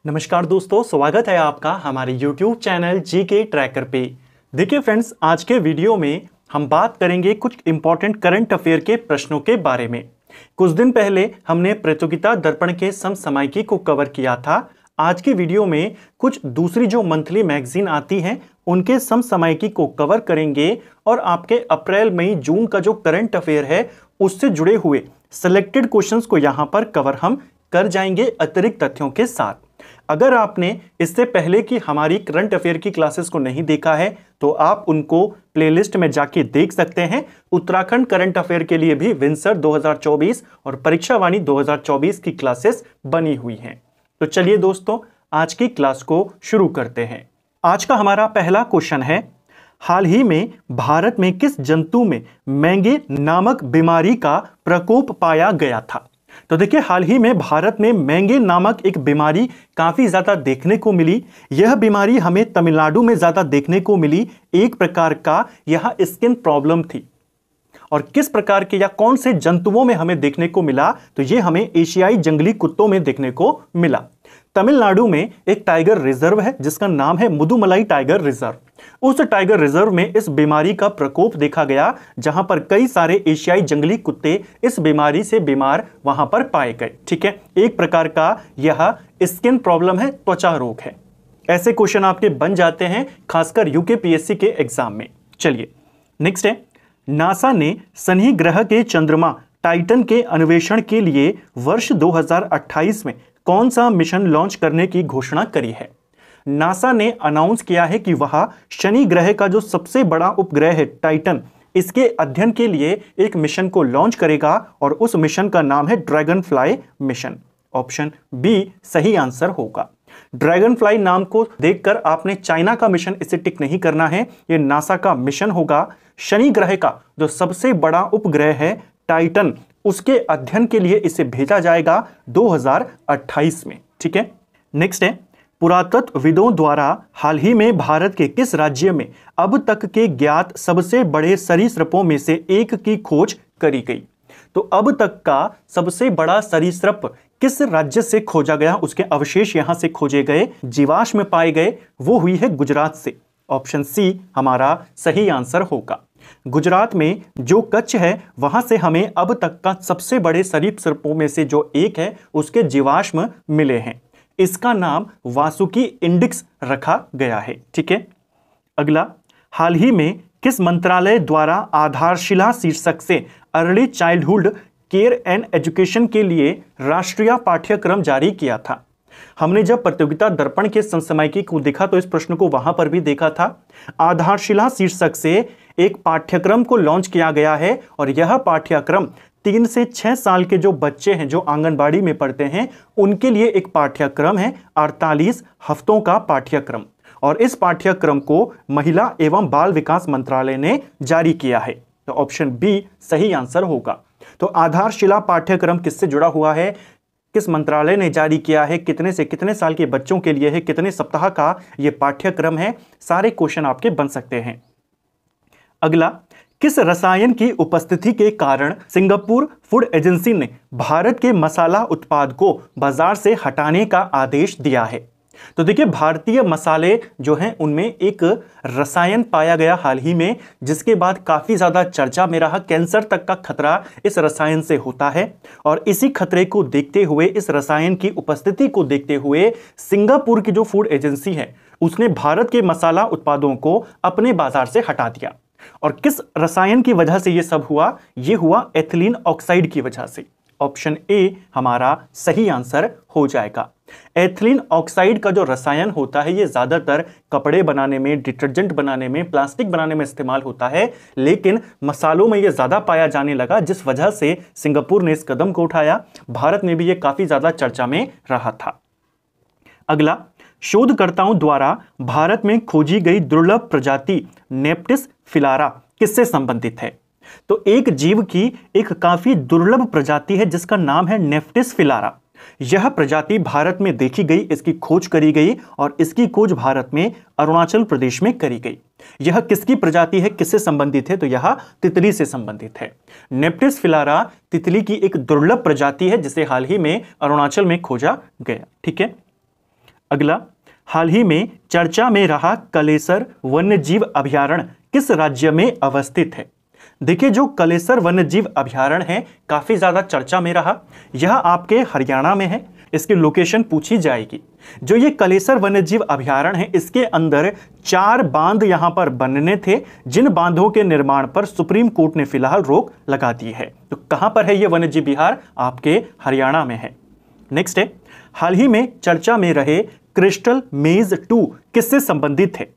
नमस्कार दोस्तों, स्वागत है आपका हमारे YouTube चैनल जीके ट्रैकर पे। देखिए फ्रेंड्स, आज के वीडियो में हम बात करेंगे कुछ इंपॉर्टेंट करंट अफेयर के प्रश्नों के बारे में। कुछ दिन पहले हमने प्रतियोगिता दर्पण के समसामयिकी को कवर किया था। आज की वीडियो में कुछ दूसरी जो मंथली मैगजीन आती हैं उनके समसामयिकी को कवर करेंगे और आपके अप्रैल मई जून का जो करंट अफेयर है उससे जुड़े हुए सिलेक्टेड क्वेश्चंस को यहाँ पर कवर हम कर जाएंगे अतिरिक्त तथ्यों के साथ। अगर आपने इससे पहले की हमारी करंट अफेयर की क्लासेस को नहीं देखा है तो आप उनको प्लेलिस्ट में जाके देख सकते हैं। उत्तराखंड करंट अफेयर के लिए भी विंसर 2024 और परीक्षा वाणी 2024 की क्लासेस बनी हुई हैं। तो चलिए दोस्तों, आज की क्लास को शुरू करते हैं। आज का हमारा पहला क्वेश्चन है, हाल ही में भारत में किस जंतु में मैंगे नामक बीमारी का प्रकोप पाया गया था? तो देखिए, हाल ही में भारत में मैंगे नामक एक बीमारी काफी ज्यादा देखने को मिली। यह बीमारी हमें तमिलनाडु में ज्यादा देखने को मिली। एक प्रकार का यह स्किन प्रॉब्लम थी। और किस प्रकार के या कौन से जंतुओं में हमें देखने को मिला? तो यह हमें एशियाई जंगली कुत्तों में देखने को मिला। तमिलनाडु में एक टाइगर रिजर्व है जिसका नाम है मुदुमलाई टाइगर रिजर्व। उस टाइगर रिजर्व में इस बीमारी का प्रकोप देखा गया, जहां पर कई सारे एशियाई जंगली कुत्ते इस बीमारी से बीमार वहां पर पाए गए। ठीक है, एक प्रकार का यह स्किन प्रॉब्लम है, त्वचा रोग है। ऐसे क्वेश्चन आपके बन जाते हैं खासकर यूकेपीएससी के एग्जाम में। चलिए नेक्स्ट है, नासा ने शनि ग्रह के चंद्रमा टाइटन के अन्वेषण के लिए वर्ष 2028 में कौन सा मिशन लॉन्च करने की घोषणा करी है? नासा ने अनाउंस किया है कि वह शनि ग्रह का जो सबसे बड़ा उपग्रह है टाइटन, इसके अध्ययन के लिए एक मिशन को लॉन्च करेगा और उस मिशन का नाम है Dragonfly mission. Option B सही आंसर होगा। ड्रैगन फ्लाई नाम को देखकर आपने चाइना का मिशन इसे टिक नहीं करना है, यह नासा का मिशन होगा। शनि ग्रह का जो सबसे बड़ा उपग्रह है टाइटन, उसके अध्ययन के लिए इसे भेजा जाएगा 2028 में। ठीक है, नेक्स्ट है, पुरातत्वविदों द्वारा हाल ही में भारत के किस राज्य में अब तक के ज्ञात सबसे बड़े सरीसृपों में से एक की खोज करी गई? तो अब तक का सबसे बड़ा सरीसृप किस राज्य से खोजा गया, उसके अवशेष यहां से खोजे गए, जीवाश्म पाए गए, वो हुई है गुजरात से। ऑप्शन सी हमारा सही आंसर होगा। गुजरात में जो कच्छ है वहां से हमें अब तक का सबसे बड़े सरीसृपों में से जो एक है उसके जीवाश्म मिले हैं। इसका नाम वासुकी इंडिक्स रखा गया है। ठीक है, अगला, हाल ही में किस मंत्रालय द्वारा आधारशिला शीर्षक से early childhood care and education के लिए राष्ट्रीय पाठ्यक्रम जारी किया था? हमने जब प्रतियोगिता दर्पण के समसामयिकी को देखा तो इस प्रश्न को वहां पर भी देखा था। आधारशिला शीर्षक से एक पाठ्यक्रम को लॉन्च किया गया है और यह पाठ्यक्रम 3 से 6 साल के जो बच्चे हैं जो आंगनबाड़ी में पढ़ते हैं उनके लिए एक पाठ्यक्रम है, 48 हफ्तों का पाठ्यक्रम। और इस पाठ्यक्रम को महिला एवं बाल विकास मंत्रालय ने जारी किया है। तो ऑप्शन बी सही आंसर होगा। तो आधारशिला पाठ्यक्रम किससे जुड़ा हुआ है, किस मंत्रालय ने जारी किया है, कितने से कितने साल के बच्चों के लिए है, कितने सप्ताह का यह पाठ्यक्रम है, सारे क्वेश्चन आपके बन सकते हैं। अगला, किस रसायन की उपस्थिति के कारण सिंगापुर फूड एजेंसी ने भारत के मसाला उत्पाद को बाजार से हटाने का आदेश दिया है? तो देखिए, भारतीय मसाले जो हैं उनमें एक रसायन पाया गया हाल ही में, जिसके बाद काफी ज्यादा चर्चा में रहा। कैंसर तक का खतरा इस रसायन से होता है और इसी खतरे को देखते हुए, इस रसायन की उपस्थिति को देखते हुए सिंगापुर की जो फूड एजेंसी है उसने भारत के मसाला उत्पादों को अपने बाजार से हटा दिया। और किस रसायन की वजह से यह सब हुआ? यह हुआ एथिलीन ऑक्साइड की वजह से। ऑप्शन ए हमारा सही आंसर हो जाएगा। एथिलीन ऑक्साइड का जो रसायन होता है ये ज्यादातर कपड़े बनाने में, डिटर्जेंट बनाने में, प्लास्टिक बनाने में इस्तेमाल होता है, लेकिन मसालों में ये ज्यादा पाया जाने लगा, जिस वजह से सिंगापुर ने इस कदम को उठाया। भारत में भी ये काफी ज्यादा चर्चा में रहा था। अगला, शोधकर्ताओं द्वारा भारत में खोजी गई दुर्लभ प्रजाति नेप्टिस फिलारा किससे संबंधित है? तो एक जीव की एक काफी दुर्लभ प्रजाति है जिसका नाम है नेप्टिस फिलारा। यह प्रजाति भारत में देखी गई, इसकी खोज करी गई और इसकी खोज भारत में अरुणाचल प्रदेश में करी गई। यह किसकी प्रजाति है, किससे संबंधित है? तो यह तितली से संबंधित है। नेप्टिस फिलारा तितली की एक दुर्लभ प्रजाति है जिसे हाल ही में अरुणाचल में खोजा गया। ठीक है, अगला, हाल ही में चर्चा में रहा कलेसर वन्यजीव अभयारण्य किस राज्य में अवस्थित है? देखिए, जो कलेसर वन्यजीव अभयारण्य है काफी ज्यादा चर्चा में रहा। यह आपके हरियाणा में है। इसकी लोकेशन पूछी जाएगी। जो ये कलेसर वन्यजीव अभयारण्य है, इसके अंदर 4 बांध यहां पर बनने थे, जिन बांधों के निर्माण पर सुप्रीम कोर्ट ने फिलहाल रोक लगा दी है। तो कहां पर है ये वन्यजीव विहार? आपके हरियाणा में है। नेक्स्ट है, हाल ही में चर्चा में रहे क्रिस्टल मेज 2 किससे संबंधित है?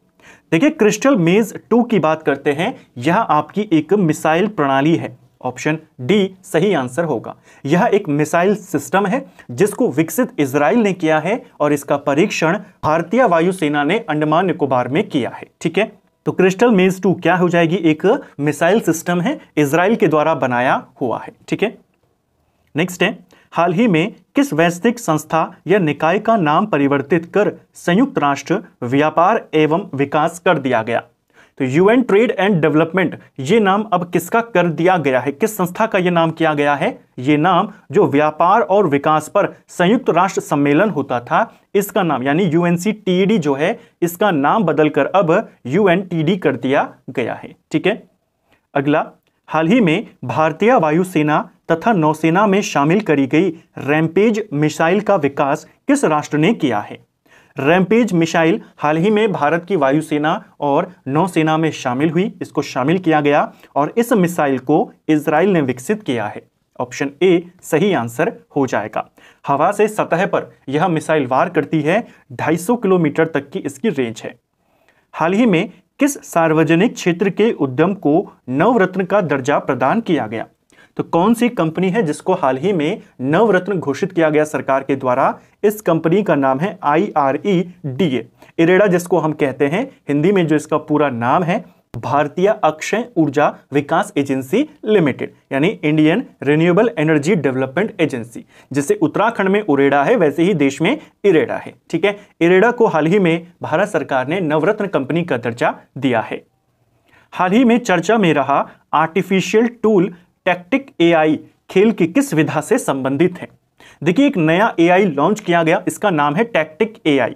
देखिए, क्रिस्टल मेज 2 की बात करते हैं। यह आपकी एक मिसाइल प्रणाली है। ऑप्शन डी सही आंसर होगा। यह एक मिसाइल सिस्टम है जिसको विकसित इजराइल ने किया है और इसका परीक्षण भारतीय वायुसेना ने अंडमान निकोबार में किया है। ठीक है, तो क्रिस्टल मेज 2 क्या हो जाएगी? एक मिसाइल सिस्टम है, इजराइल के द्वारा बनाया हुआ है। ठीक है, नेक्स्ट है, हाल ही में किस वैश्विक संस्था या निकाय का नाम परिवर्तित कर संयुक्त राष्ट्र व्यापार एवं विकास कर दिया गया? तो यूएन ट्रेड एंड डेवलपमेंट, ये नाम अब किसका कर दिया गया है? किस संस्था का ये नाम किया गया है? ये नाम जो व्यापार और विकास पर संयुक्त राष्ट्र सम्मेलन होता था, इसका नाम यानी यूएनसीटीडी जो है, इसका नाम बदलकर अब यूएनटीडी कर दिया गया है। ठीक है, अगला, हाल ही में भारतीय वायुसेना तथा नौसेना में शामिल करी गई रैम्पेज मिसाइल का विकास किस राष्ट्र ने किया है? रैम्पेज मिसाइल हाल ही में भारत की वायुसेना और नौसेना में शामिल हुई, इसको शामिल किया गया और इस मिसाइल को इजराइल ने विकसित किया है। ऑप्शन ए सही आंसर हो जाएगा। हवा से सतह पर यह मिसाइल वार करती है, 250 किलोमीटर तक की इसकी रेंज है। हाल ही में किस सार्वजनिक क्षेत्र के उद्यम को नवरत्न का दर्जा प्रदान किया गया? तो कौन सी कंपनी है जिसको हाल ही में नवरत्न घोषित किया गया सरकार के द्वारा? इस कंपनी का नाम है IREDA, इरेडा जिसको हम कहते हैं। हिंदी में जो इसका पूरा नाम है, भारतीय अक्षय ऊर्जा विकास एजेंसी लिमिटेड, यानी Indian renewable energy development agency. जैसे उत्तराखंड में उरेडा है, वैसे ही देश में इरेडा है। ठीक है, इरेडा को हाल ही में भारत सरकार ने नवरत्न कंपनी का दर्जा दिया है। हाल ही में चर्चा में रहा आर्टिफिशियल टूल टैक्टिक AI खेल की किस विधा से संबंधित है? देखिए, एक नया AI लॉन्च किया गया, इसका नाम है टैक्टिक AI।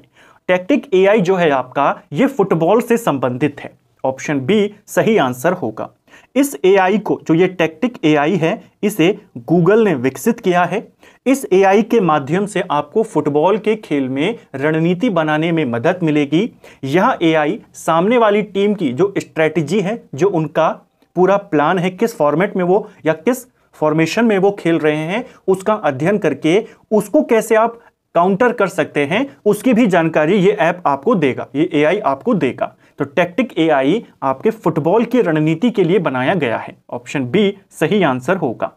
टैक्टिक AI जो है आपका, ये फुटबॉल से संबंधित है। ऑप्शन बी सही आंसर होगा। इस AI को, जो ये टैक्टिक AI है, इसे गूगल ने विकसित किया है। इस AI के माध्यम से आपको फुटबॉल के खेल में रणनीति बनाने में मदद मिलेगी। यह AI सामने वाली टीम की जो स्ट्रेटजी है, जो उनका पूरा प्लान है, किस फॉर्मेट में वो या किस फॉर्मेशन में वो खेल रहे हैं, उसका अध्ययन करके उसको कैसे आप काउंटर कर सकते हैं, उसकी भी जानकारी ये ऐप आपको देगा, ये AI आपको देगा। तो टैक्टिक AI आपके फुटबॉल की रणनीति के लिए बनाया गया है। ऑप्शन बी सही आंसर होगा।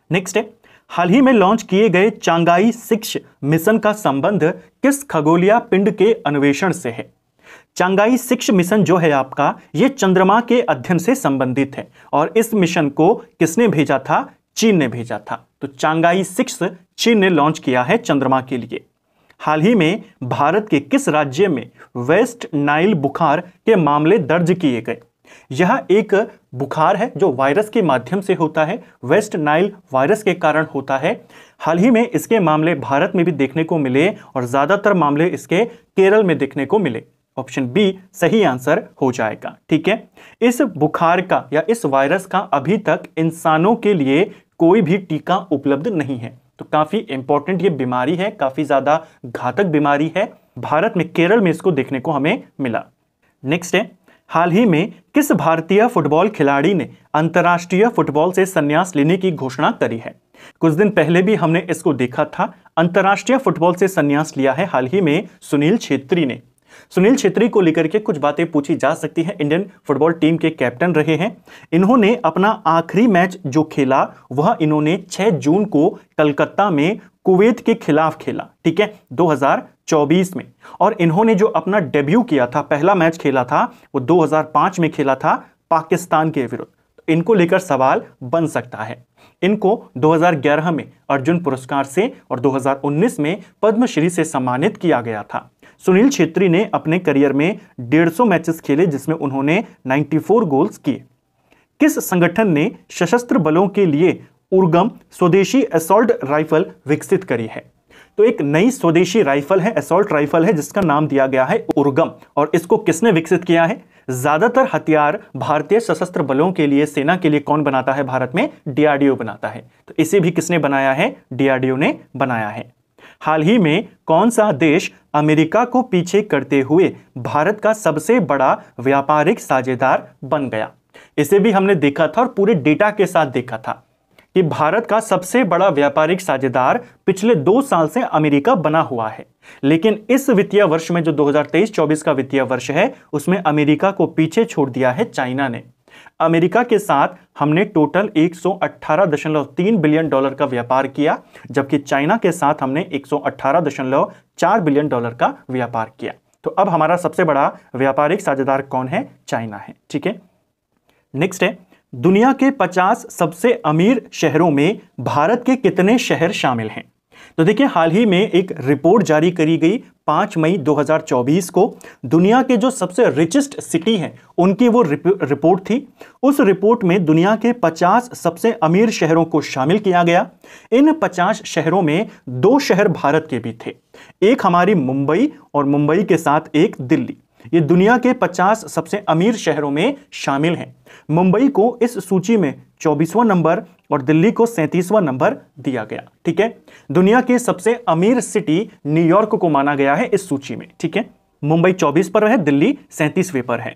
नेक्स्ट है, हाल ही में लॉन्च किए गए चांगाई 6 मिशन का संबंध किस खगोलीय पिंड के अन्वेषण से है? चांगाई 6 मिशन जो है आपका, ये चंद्रमा के अध्ययन से संबंधित है और इस मिशन को किसने भेजा था? चीन ने भेजा था। तो चांगाई 6 चीन ने लॉन्च किया है चंद्रमा के लिए। हाल ही में भारत के किस राज्य में वेस्ट नाइल बुखार के मामले दर्ज किए गए? यह एक बुखार है जो वायरस के माध्यम से होता है, वेस्ट नाइल वायरस के कारण होता है। हाल ही में इसके मामले भारत में भी देखने को मिले और ज्यादातर मामले इसके केरल में देखने को मिले। ऑप्शन बी सही आंसर हो जाएगा। ठीक है, इस बुखार का या इस वायरस का अभी तक इंसानों के लिए कोई भी टीका उपलब्ध नहीं है। तो काफी इंपॉर्टेंट ये बीमारी है, काफी ज्यादा घातक बीमारी है। भारत में केरल में इसको देखने को हमें मिला। नेक्स्ट है, हाल ही में किस भारतीय फुटबॉल खिलाड़ी ने अंतर्राष्ट्रीय फुटबॉल से संन्यास लेने की घोषणा करी है? कुछ दिन पहले भी हमने इसको देखा था। अंतर्राष्ट्रीय फुटबॉल से संन्यास लिया है हाल ही में सुनील छेत्री ने। सुनील छेत्री को लेकर के कुछ बातें पूछी जा सकती हैं। इंडियन फुटबॉल टीम के कैप्टन रहे हैं। इन्होंने अपना आखिरी मैच जो खेला वह इन्होंने 6 जून को कलकत्ता में कुवैत के खिलाफ खेला, ठीक है, 2024 में। और इन्होंने जो अपना डेब्यू किया था, पहला मैच खेला था, वो 2005 में खेला था पाकिस्तान के विरुद्ध। तो इनको लेकर सवाल बन सकता है। इनको 2011 में अर्जुन पुरस्कार से और 2019 में पद्मश्री से सम्मानित किया गया था। सुनील छेत्री ने अपने करियर में 150 मैचेस खेले जिसमें उन्होंने 94 गोल्स किए। किस संगठन ने सशस्त्र बलों के लिए उर्गम स्वदेशी असॉल्ट राइफल विकसित करी है? तो एक नई स्वदेशी राइफल है, असॉल्ट राइफल है, जिसका नाम दिया गया है उर्गम। और इसको किसने विकसित किया है? ज्यादातर हथियार भारतीय सशस्त्र बलों के लिए, सेना के लिए कौन बनाता है भारत में? डीआरडीओ बनाता है। तो इसे भी किसने बनाया है? डीआरडीओ ने बनाया है। हाल ही में कौन सा देश अमेरिका को पीछे करते हुए भारत का सबसे बड़ा व्यापारिक साझेदार बन गया? इसे भी हमने देखा था और पूरे डेटा के साथ देखा था कि भारत का सबसे बड़ा व्यापारिक साझेदार पिछले 2 साल से अमेरिका बना हुआ है। लेकिन इस वित्तीय वर्ष में जो 2023-24 का वित्तीय वर्ष है, उसमें अमेरिका को पीछे छोड़ दिया है चाइना ने। अमेरिका के साथ हमने टोटल 118.3 बिलियन डॉलर का व्यापार किया, जबकि चाइना के साथ हमने 118.4 बिलियन डॉलर का व्यापार किया। तो अब हमारा सबसे बड़ा व्यापारिक साझेदार कौन है? चाइना है। ठीक है, नेक्स्ट है, दुनिया के 50 सबसे अमीर शहरों में भारत के कितने शहर शामिल हैं? तो देखिए, हाल ही में एक रिपोर्ट जारी करी गई 5 मई 2024 को। दुनिया के जो सबसे रिचेस्ट सिटी हैं उनकी वो रिपोर्ट थी। उस रिपोर्ट में दुनिया के 50 सबसे अमीर शहरों को शामिल किया गया। इन 50 शहरों में 2 शहर भारत के भी थे, एक हमारी मुंबई और मुंबई के साथ एक दिल्ली। ये दुनिया के 50 सबसे अमीर शहरों में शामिल हैं। मुंबई को इस सूची में 24वां नंबर और दिल्ली को 37वां नंबर दिया गया। ठीक है, दुनिया के सबसे अमीर सिटी न्यूयॉर्क को माना गया है इस सूची में। ठीक है, मुंबई 24 पर है, दिल्ली 37वें पर है।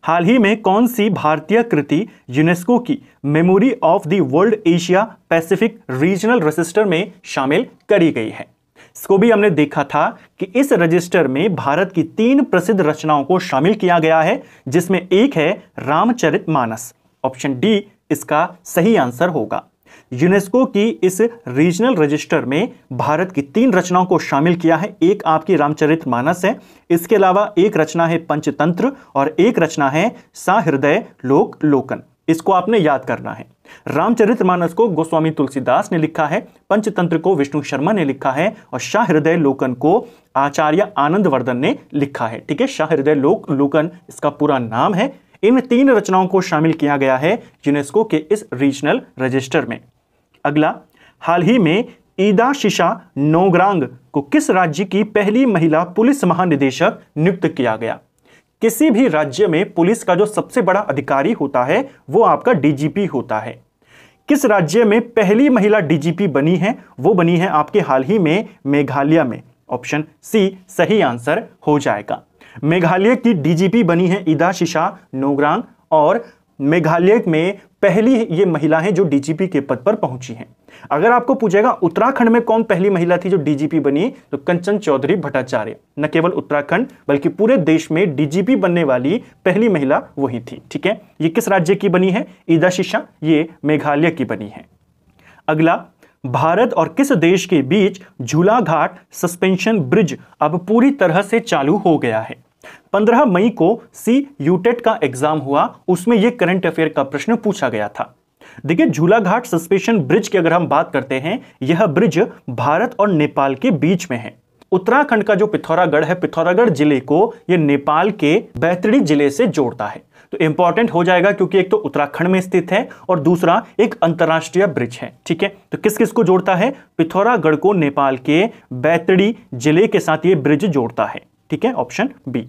हाल ही में कौन सी भारतीय कृति यूनेस्को की memory of the world Asia Pacific regional register में शामिल करी गई है? इसको भी हमने देखा था कि इस रजिस्टर में भारत की 3 प्रसिद्ध रचनाओं को शामिल किया गया है, जिसमें एक है रामचरितमानस। ऑप्शन डी इसका सही आंसर होगा। यूनेस्को की इस रीजनल रजिस्टर में भारत की 3 रचनाओं को शामिल किया है। एक आपकी रामचरितमानस है, इसके अलावा एक रचना है पंचतंत्र और एक रचना है सहृदय लोक लोकन। इसको आपने याद करना है। रामचरितमानस को गोस्वामी तुलसीदास ने लिखा है, पंचतंत्र को विष्णु शर्मा ने लिखा है और सहृदय लोकन को आचार्य आनंदवर्धन ने लिखा है। ठीक है, सहृदय लोक लोकन इसका पूरा नाम है। इन 3 रचनाओं को शामिल किया गया है यूनेस्को के इस रीजनल रजिस्टर में। अगला, हाल ही में ईदा शिशा नोग्रांग को किस राज्य की पहली महिला पुलिस महानिदेशक नियुक्त किया गया? किसी भी राज्य में पुलिस का जो सबसे बड़ा अधिकारी होता है वो आपका डीजीपी होता है। किस राज्य में पहली महिला डीजीपी बनी है? वो बनी है आपके हाल ही में मेघालय में। ऑप्शन सी सही आंसर हो जाएगा। मेघालय की डीजीपी बनी है ईदा शिशा नोग्रांग और मेघालय में पहली ये महिला है जो डीजीपी के पद पर पहुंची है। अगर आपको पूछेगा उत्तराखंड में कौन पहली महिला थी जो डीजीपी बनी, तो कंचन चौधरी भट्टाचार्य। न केवल उत्तराखंड बल्कि पूरे देश में डीजीपी बनने वाली पहली महिला वही थी। ठीक है, ये किस राज्य की बनी है? ईदा शिशा, ये मेघालय की बनी है। अगला, भारत और किस देश के बीच झूला घाट सस्पेंशन ब्रिज अब पूरी तरह से चालू हो गया है? 15 मई को सी यूटेट का एग्जाम हुआ, उसमें यह करंट अफेयर का प्रश्न पूछा गया था। देखिए, झूला घाट सस्पेंशन ब्रिज की अगर हम बात करते हैं, यह ब्रिज भारत और नेपाल के बीच में है। उत्तराखंड का जो पिथौरागढ़ है, पिथौरागढ़ जिले को यह नेपाल के बैतडी जिले से जोड़ता है। तो इंपॉर्टेंट हो जाएगा क्योंकि एक तो उत्तराखंड में स्थित है और दूसरा एक अंतरराष्ट्रीय ब्रिज है। ठीक है, तो किस किस को जोड़ता है? पिथौरागढ़ को नेपाल के बैतडी जिले के साथ ये ब्रिज जोड़ता है। ठीक है, ऑप्शन बी।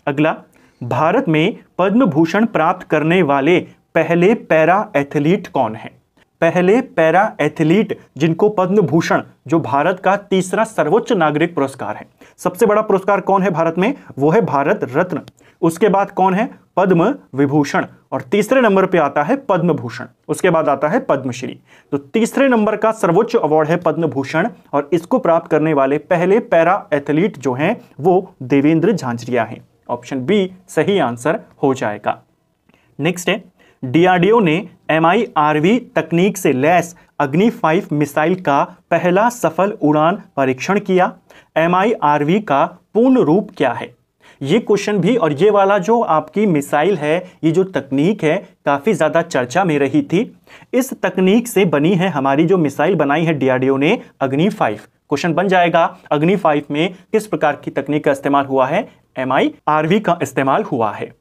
अगला, भारत में पद्म भूषण प्राप्त करने वाले पहले पैरा एथलीट कौन है? पहले पैरा एथलीट जिनको पद्म भूषण, जो भारत का तीसरा सर्वोच्च नागरिक पुरस्कार है। सबसे बड़ा पुरस्कार कौन है भारत में? वो है भारत रत्न। उसके बाद कौन है? पद्म विभूषण। और तीसरे नंबर पे आता है पद्म भूषण, उसके बाद आता है पद्मश्री। तो तीसरे नंबर का सर्वोच्च अवार्ड है पद्म भूषण और इसको प्राप्त करने वाले पहले पैरा एथलीट जो हैं वो देवेंद्र झांझरिया हैं। ऑप्शन बी सही आंसर हो जाएगा। नेक्स्ट है, डीआरडीओ ने MIRV तकनीक से लैस अग्नि 5 मिसाइल का पहला सफल उड़ान परीक्षण किया। MIRV का पूर्ण रूप क्या है? ये क्वेश्चन भी और ये वाला जो आपकी मिसाइल है, ये जो तकनीक है, काफी ज्यादा चर्चा में रही थी। इस तकनीक से बनी है हमारी जो मिसाइल बनाई है डीआरडीओ ने, अग्नि 5। क्वेश्चन बन जाएगा, अग्नि 5 में किस प्रकार की तकनीक का इस्तेमाल हुआ है? MIRV का इस्तेमाल हुआ है।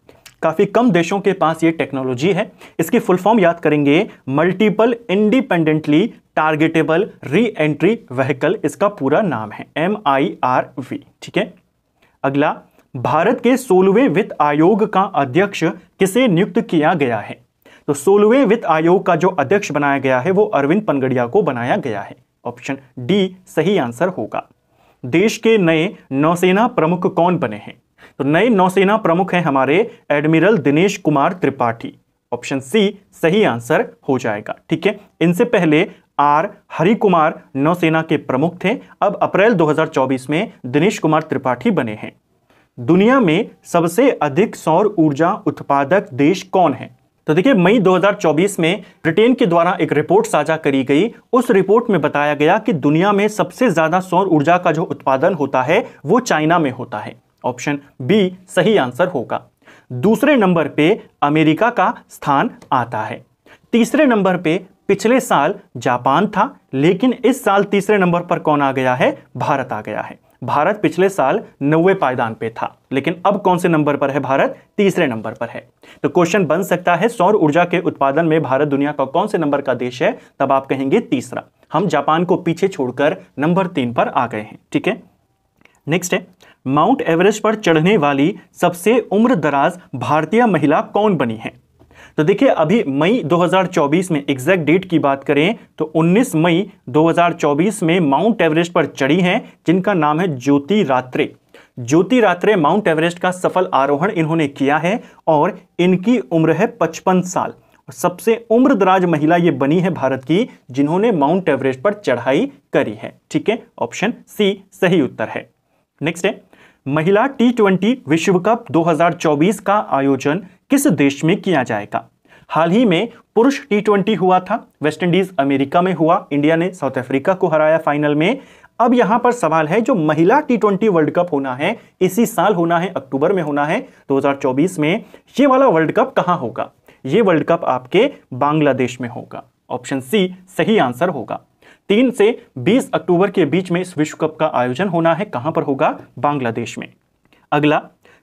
काफी कम देशों के पास ये टेक्नोलॉजी है। इसकी फुल फॉर्म याद करेंगे, multiple independently targetable re entry vehicle इसका पूरा नाम है, MIRV। ठीक है, अगला, भारत के 16वें वित्त आयोग का अध्यक्ष किसे नियुक्त किया गया है? तो 16वें वित्त आयोग का जो अध्यक्ष बनाया गया है वो अरविंद पनगड़िया को बनाया गया है। ऑप्शन डी सही आंसर होगा। देश के नए नौसेना प्रमुख कौन बने हैं? तो नए नौसेना प्रमुख हैं हमारे admiral Dinesh Kumar Tripathi. Option C सही आंसर हो जाएगा। ठीक है, इनसे पहले आर हरि कुमार नौसेना के प्रमुख थे। अब अप्रैल 2024 में दिनेश कुमार त्रिपाठी बने हैं। दुनिया में सबसे अधिक सौर ऊर्जा उत्पादक देश कौन है? तो देखिए, मई 2024 में ब्रिटेन के द्वारा एक रिपोर्ट साझा करी गई। उस रिपोर्ट में बताया गया कि दुनिया में सबसे ज्यादा सौर ऊर्जा का जो उत्पादन होता है वो चाइना में होता है। ऑप्शन बी सही आंसर होगा। दूसरे नंबर पे अमेरिका का स्थान आता है। तीसरे नंबर पे पिछले साल जापान था, लेकिन इस साल तीसरे नंबर पर कौन आ गया है? भारत आ गया है। भारत पिछले साल 90वें पायदान पे था, लेकिन अब कौन से नंबर पर है भारत? तीसरे नंबर पर है। तो क्वेश्चन बन सकता है सौर ऊर्जा के उत्पादन में भारत दुनिया का कौन से नंबर का देश है? तब आप कहेंगे तीसरा। हम जापान को पीछे छोड़कर नंबर 3 पर आ गए हैं। ठीक है, नेक्स्ट है, माउंट एवरेस्ट पर चढ़ने वाली सबसे उम्रदराज भारतीय महिला कौन बनी है? तो देखिए, अभी मई 2024 में एग्जैक्ट डेट की बात करें तो 19 मई 2024 में माउंट एवरेस्ट पर चढ़ी हैं, जिनका नाम है ज्योति रात्रे। ज्योति रात्रे माउंट एवरेस्ट का सफल आरोहण इन्होंने किया है और इनकी उम्र है 55 साल। सबसे उम्रदराज महिला ये बनी है भारत की जिन्होंने माउंट एवरेस्ट पर चढ़ाई करी है। ठीक है, ऑप्शन सी सही उत्तर है। नेक्स्ट है, महिला T20 विश्व कप 2024 का आयोजन किस देश में किया जाएगा? हाल ही में पुरुष T20 हुआ था, वेस्ट इंडीज अमेरिका में हुआ, इंडिया ने साउथ अफ्रीका को हराया फाइनल में। अब यहां पर सवाल है, जो महिला T20 वर्ल्ड कप होना है, इसी साल होना है, अक्टूबर में होना है 2024 में, ये वाला वर्ल्ड कप कहां होगा? ये वर्ल्ड कप आपके बांग्लादेश में होगा। ऑप्शन सी सही आंसर होगा। 3 से 20 अक्टूबर के बीच में इस विश्व कप का आयोजन होना है। कहां पर होगा? बांग्लादेश में। अगला,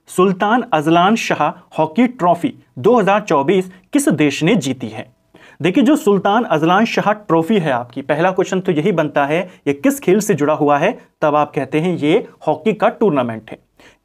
Sultan Azlan Shah hockey trophy 2024 किस देश ने जीती है? देखिए, जो सुल्तान अजलान शाह ट्रॉफी है आपकी, पहला क्वेश्चन तो यही बनता है ये किस खेल से जुड़ा हुआ है? तब आप कहते हैं ये हॉकी का टूर्नामेंट है।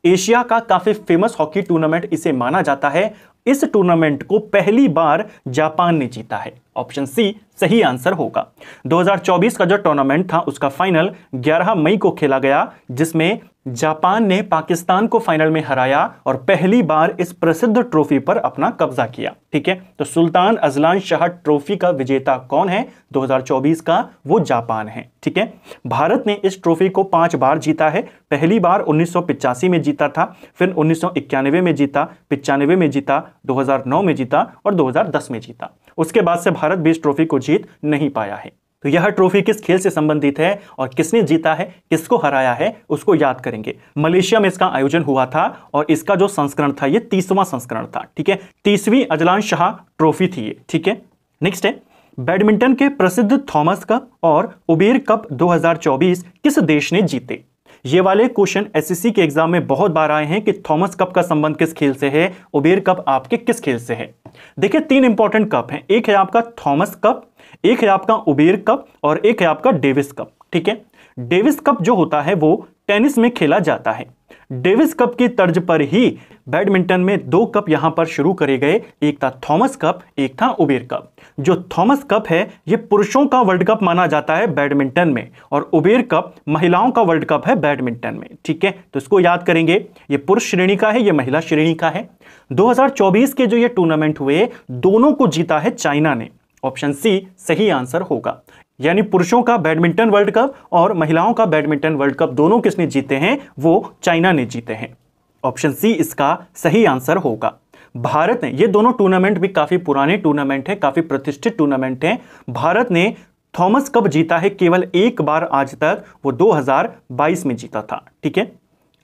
एशिया का काफी फेमस हॉकी टूर्नामेंट इसे माना जाता है। इस टूर्नामेंट को पहली बार जापान ने जीता है। ऑप्शन सी सही आंसर होगा। 2024 का जो टूर्नामेंट था उसका फाइनल 11 मई को खेला गया, जिसमें जापान ने पाकिस्तान को फाइनल में हराया और पहली बार इस प्रसिद्ध ट्रॉफी पर अपना कब्जा किया। ठीक है, तो सुल्तान अजलान शाह ट्रॉफी का विजेता कौन है 2024 का? वो जापान है। ठीक है, भारत ने इस ट्रॉफी को 5 बार जीता है। पहली बार 1985 में जीता था, फिर 1991 में जीता, 95 में जीता, 2009 में जीता और 2010 में जीता। उसके बाद से भारत भी इस ट्रॉफी को जीत नहीं पाया है। तो यह ट्रॉफी किस खेल से संबंधित है और किसने जीता है, किसको हराया है, उसको याद करेंगे। मलेशिया में इसका आयोजन हुआ था और इसका जो संस्करण था ये 30वां संस्करण था। ठीक है, 30वीं अजलान शाह ट्रॉफी थी ये। ठीक है, नेक्स्ट है, बैडमिंटन के प्रसिद्ध थॉमस कप और उबेर कप 2024 किस देश ने जीते? ये वाले क्वेश्चन एसएससी के एग्जाम में बहुत बार आए हैं कि थॉमस कप का संबंध किस खेल से है, उबेर कप आपके किस खेल से है। देखिए, 3 इंपॉर्टेंट कप हैं, एक है आपका थॉमस कप, एक है आपका उबेर कप और एक है आपका डेविस कप। ठीक है, डेविस कप जो होता है वो टेनिस में खेला जाता है। डेविस कप की तर्ज पर ही बैडमिंटन में 2 कप यहां पर शुरू करे गए, एक था थॉमस कप, एक था उबेर कप। जो थॉमस कप है ये पुरुषों का वर्ल्ड कप माना जाता है बैडमिंटन में, और उबेर कप महिलाओं का वर्ल्ड कप है बैडमिंटन में। ठीक है, तो इसको याद करेंगे, ये पुरुष श्रेणी का है, ये महिला श्रेणी का है। 2024 के जो ये टूर्नामेंट हुए, दोनों को जीता है चाइना ने। ऑप्शन सी सही आंसर होगा। यानी पुरुषों का बैडमिंटन वर्ल्ड कप और महिलाओं का बैडमिंटन वर्ल्ड कप दोनों किसने जीते हैं? वो चाइना ने जीते हैं। ऑप्शन सी इसका सही आंसर होगा। भारत ने, ये दोनों टूर्नामेंट भी काफी पुराने टूर्नामेंट है, काफी प्रतिष्ठित टूर्नामेंट है। भारत ने थॉमस कप जीता है केवल एक बार आज तक, वो 2022 में जीता था। ठीक है,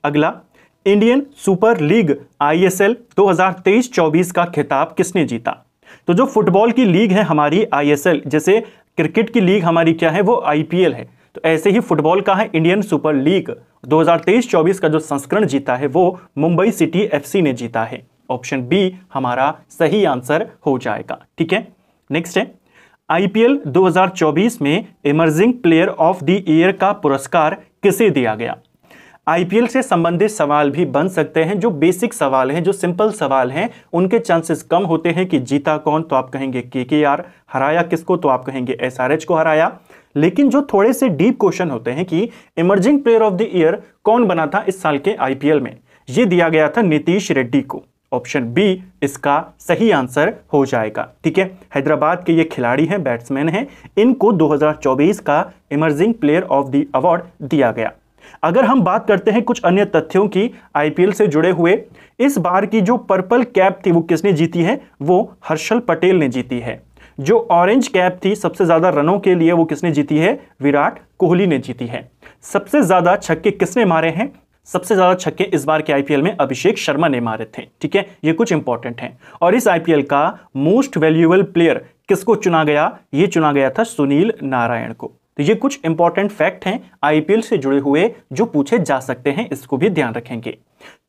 अगला, इंडियन सुपर लीग ISL 2023-24 का खिताब किसने जीता? तो जो फुटबॉल की लीग है हमारी ISL, जैसे क्रिकेट की लीग हमारी क्या है वो IPL है, तो ऐसे ही फुटबॉल का है इंडियन सुपर लीग। 2023-24 का जो संस्करण जीता है वो मुंबई सिटी FC ने जीता है। ऑप्शन बी हमारा सही आंसर हो जाएगा। ठीक है, नेक्स्ट है, आईपीएल 2024 में emerging player of the year का पुरस्कार किसे दिया गया? आईपीएल से संबंधित सवाल भी बन सकते हैं। जो बेसिक सवाल हैं, जो सिंपल सवाल हैं, उनके चांसेस कम होते हैं कि जीता कौन, तो आप कहेंगे केकेआर। हराया किसको, तो आप कहेंगे एसआरएच को हराया। लेकिन जो थोड़े से डीप क्वेश्चन होते हैं कि emerging player of the year कौन बना था इस साल के आईपीएल में, ये दिया गया था नीतीश रेड्डी को। ऑप्शन बी इसका सही आंसर हो जाएगा। ठीक है, हैदराबाद के ये खिलाड़ी हैं, बैट्समैन हैं, इनको 2024 का emerging player of the award दिया गया। अगर हम बात करते हैं कुछ अन्य तथ्यों की आईपीएल से जुड़े हुए, इस बार की जो पर्पल कैप थी वो किसने जीती है? वो हर्षल पटेल ने जीती है। जो ऑरेंज कैप थी सबसे ज्यादा रनों के लिए, वो किसने जीती है? विराट कोहली ने जीती है। सबसे ज्यादा छक्के किसने मारे हैं? सबसे ज्यादा छक्के इस बार के आईपीएल में अभिषेक शर्मा ने मारे थे। ठीक है, ये कुछ इंपॉर्टेंट हैं। और इस आईपीएल का मोस्ट वैल्यूएबल प्लेयर किसको चुना गया? ये चुना गया था सुनील नारायण को। तो ये कुछ इंपॉर्टेंट फैक्ट हैं आईपीएल से जुड़े हुए जो पूछे जा सकते हैं, इसको भी ध्यान रखेंगे।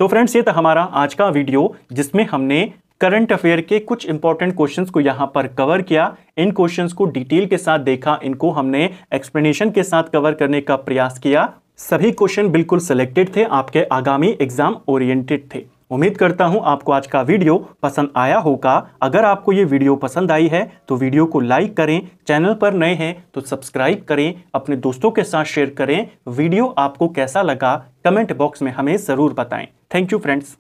तो फ्रेंड्स, ये था हमारा आज का वीडियो जिसमें हमने करंट अफेयर के कुछ इंपॉर्टेंट क्वेश्चंस को यहां पर कवर किया। इन क्वेश्चंस को डिटेल के साथ देखा, इनको हमने एक्सप्लेनेशन के साथ कवर करने का प्रयास किया। सभी क्वेश्चन बिल्कुल सिलेक्टेड थे, आपके आगामी एग्जाम ओरिएंटेड थे। उम्मीद करता हूं आपको आज का वीडियो पसंद आया होगा। अगर आपको ये वीडियो पसंद आई है तो वीडियो को लाइक करें, चैनल पर नए हैं तो सब्सक्राइब करें, अपने दोस्तों के साथ शेयर करें। वीडियो आपको कैसा लगा कमेंट बॉक्स में हमें जरूर बताएं। Thank you friends.